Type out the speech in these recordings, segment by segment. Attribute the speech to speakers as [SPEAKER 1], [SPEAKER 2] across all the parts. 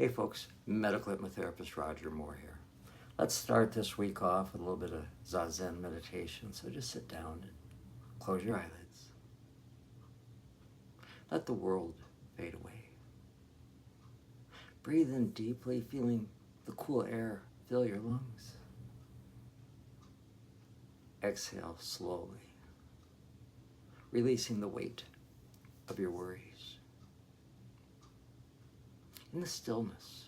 [SPEAKER 1] Hey folks, medical hypnotherapist Roger Moore here. Let's start this week off with a little bit of Zazen meditation. So just sit down and close your eyelids. Let the world fade away. Breathe in deeply, feeling the cool air fill your lungs. Exhale slowly, releasing the weight of your worries. In the stillness,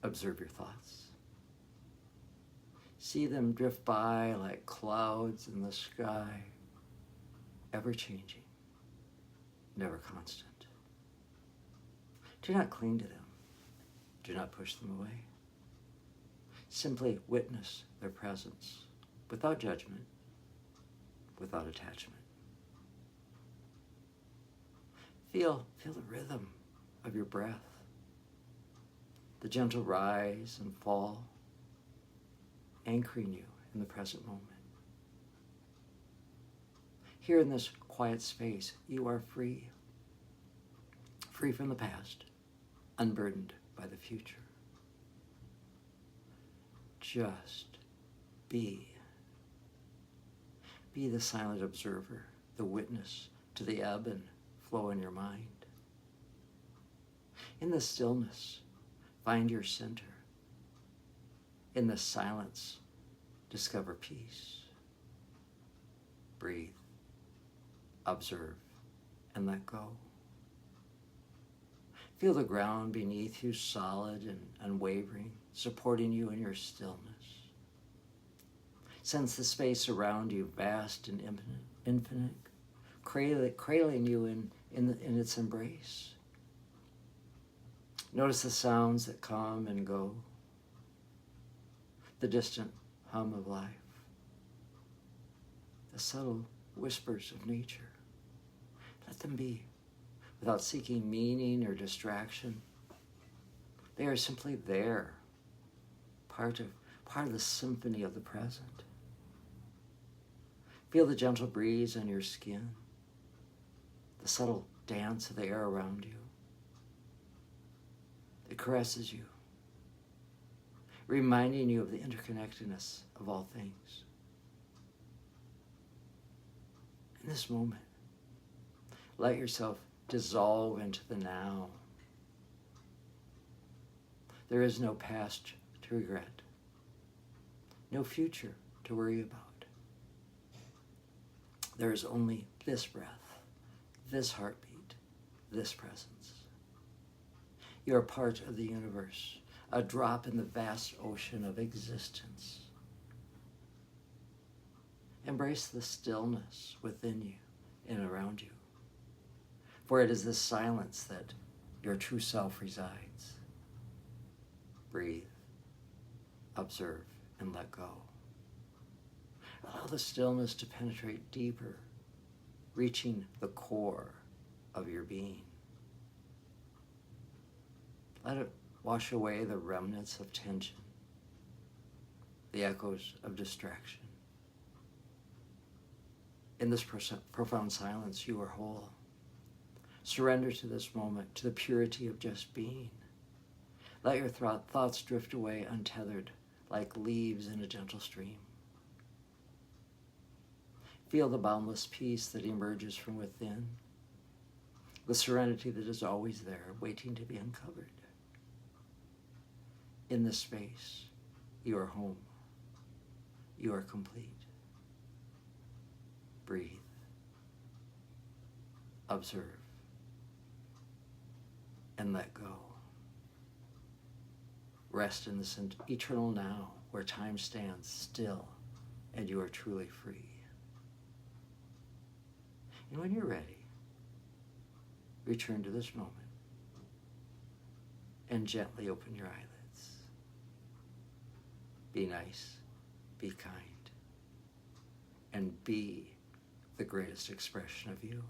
[SPEAKER 1] observe your thoughts. See them drift by like clouds in the sky, ever-changing, never constant. Do not cling to them. Do not push them away. Simply witness their presence without judgment, without attachment. Feel the rhythm of your breath, the gentle rise and fall, anchoring you in the present moment. Here in this quiet space, you are free. Free from the past, unburdened by the future. Just be. Be the silent observer, the witness to the ebb and flow in your mind. In the stillness, find your center. In the silence, discover peace. Breathe, observe, and let go. Feel the ground beneath you solid and unwavering, supporting you in your stillness. Sense the space around you vast and infinite, cradling you in its embrace. Notice the sounds that come and go, the distant hum of life, the subtle whispers of nature. Let them be, without seeking meaning or distraction. They are simply there, part of the symphony of the present. Feel the gentle breeze on your skin, the subtle dance of the air around you. It caresses you, reminding you of the interconnectedness of all things. In this moment, let yourself dissolve into the now. There is no past to regret, no future to worry about. There is only this breath, this heartbeat, this presence. You are part of the universe, a drop in the vast ocean of existence. Embrace the stillness within you and around you, for it is this silence that your true self resides. Breathe, observe, and let go. Allow the stillness to penetrate deeper, reaching the core of your being. Let it wash away the remnants of tension, the echoes of distraction. In this profound silence, you are whole. Surrender to this moment, to the purity of just being. Let your thoughts drift away untethered, like leaves in a gentle stream. Feel the boundless peace that emerges from within, the serenity that is always there, waiting to be uncovered. In this space, you are home. You are complete. Breathe. Observe. And let go. Rest in this eternal now, where time stands still and you are truly free. And when you're ready, return to this moment and gently open your eyelids. Be nice, be kind, and be the greatest expression of you.